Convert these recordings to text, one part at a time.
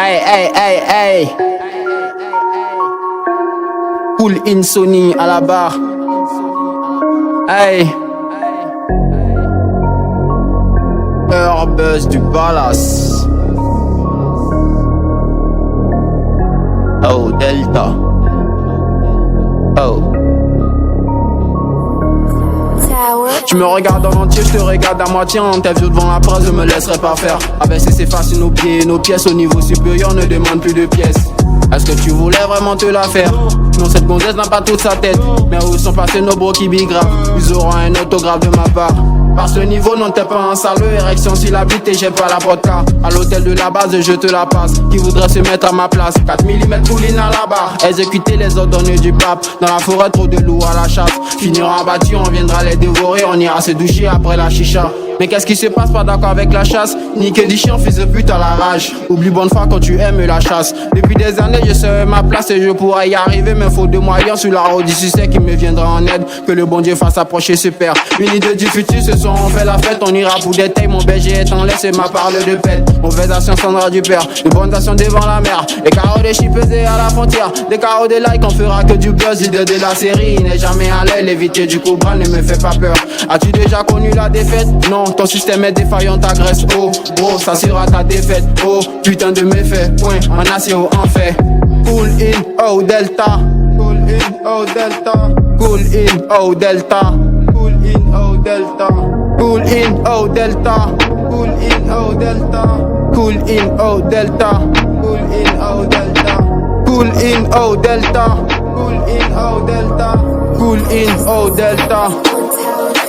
Hey, hey, hey, hey. Pull in Sony à la barre. Hey. Buzz du Palace. Oh, Delta. Oh. Tu me regardes en entier, je te regarde à moitié. En interview devant la presse, je me laisserai pas faire. Abaisser c'est facile, nos pieds et nos pièces. Au niveau supérieur, ne demande plus de pièces. Est-ce que tu voulais vraiment te la faire? Non, cette gonzesse n'a pas toute sa tête. Mais où sont passés nos bros qui bigrafent? Ils auront un autographe de ma part. Par ce niveau, non t'es pas un salaud. Érection si la bite et j'ai pas la vodka. À l'hôtel de la base, je te la passe. Qui voudrait se mettre à ma place? 4 mm pouline à la barre. Exécuter les ordonnes du pape. Dans la forêt, trop de loups à la chasse. Finira abattus, on viendra les dévorer. On ira se doucher après la chicha. Mais qu'est-ce qui se passe, pas d'accord avec la chasse? Niquer du chien, fils de pute à la rage. Oublie bonne foi quand tu aimes la chasse. Depuis des années je sais ma place et je pourrais y arriver. Mais faut de moyens sur la route du succès qui me viendra en aide. Que le bon Dieu fasse approcher ce père. Une idée du futur, ce soir on fait la fête. On ira pour des tailles, mon berger est en laisse et ma parle de pète. Mauvaise action s'endra du père, de bonnes actions devant la mer. Les carreaux des chips pesés à la frontière. Des carreaux de like, on fera que du buzz. L'idée de la série, il n'est jamais à l'aile. L'éviter du cobra ne me fait pas peur. As-tu déjà connu la défaite? Non, ton système est défaillant, t'agresse. Oh, bro, ça sera ta défaite. Oh, putain de méfaits. Point, en acier ou en fait. Cool in, oh Delta. Cool in, oh Delta. Cool in, oh Delta. Cool in, oh Delta. Cool in, oh Delta. Cool in, oh Delta. Cool in, oh Delta. Cool in, oh Delta. Cool in, oh Delta. Cool in, oh Delta. Cool in, oh Delta.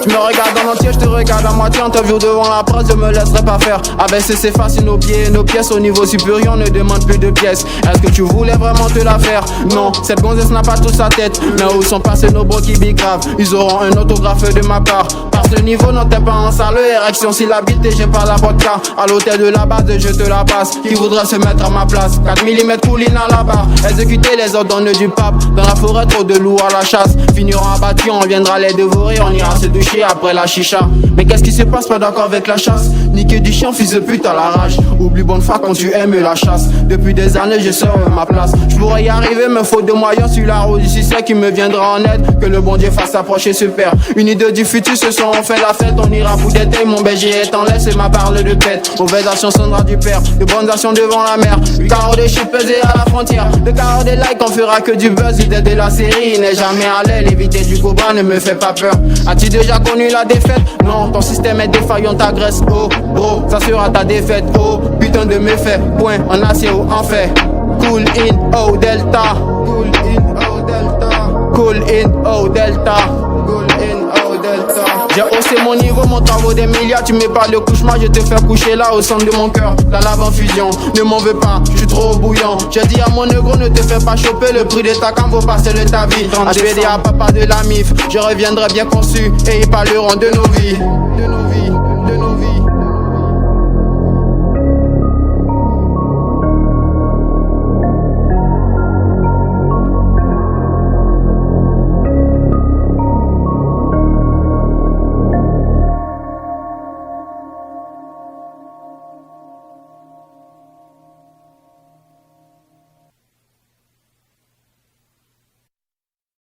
Tu me regardes en entier, je te regarde à moitié. Interview devant la presse, je me laisserai pas faire. Abaisser c'est facile, nos pieds et nos pièces. Au niveau supérieur, on ne demande plus de pièces. Est-ce que tu voulais vraiment te la faire? Non, cette gonzesse n'a pas toute sa tête. Mais où sont passés nos bros qui bigravent? Ils auront un autographe de ma part. Par ce niveau, non t'es pas un salaud. Érection si la bite et j'ai pas la vodka. À l'hôtel de la base, je te la passe. Qui voudrait se mettre à ma place? 4 mm pouline à la barre. Exécuter les ordonnes du pape. Dans la forêt, trop de loups à la chasse. Finiront abattus, on viendra les dévorer. On ira se doucher après la chicha. Mais qu'est-ce qui se passe, pas d'accord avec la chasse? Niquer du chien, fils de pute à la rage. Oublie bonne foi quand tu aimes la chasse. Depuis des années je sors ma place. Je pourrais y arriver mais faut de moyens sur la route. Si c'est qui me viendra en aide. Que le bon Dieu fasse approcher ce père. Une idée du futur, ce soir on fait la fête. On ira pour des tailles, mon berger est en laisse et ma parle de pète. Mauvaise action s'endra du père, de bonnes actions devant la mer. Le carreau des chips pesés à la frontière. Le carreau des likes, on fera que du buzz. L'idée de la série, il n'est jamais à l'aile. Éviter du cobra ne me fait pas peur. As-tu déjà connu la défaite? Non, ton système est défaillant, t'agresse. Oh, bro, ça sera ta défaite. Oh, putain de méfaits. Point, en acier ou en fait. Cool in, oh Delta. Cool in, oh Delta. Cool in, oh Delta. Cool in, oh Delta. J'ai haussé mon niveau, mon travail des milliards. Tu me parles de couchement, je te fais coucher là au centre de mon cœur. La lave en fusion, ne m'en veux pas, je suis trop bouillant. J'ai dit à mon négro, ne te fais pas choper. Le prix de ta cam vaut passer le ta vie. HPD à papa de la MIF, je reviendrai bien conçu. Et ils parleront de nos vies, de nos vies, de nos vies.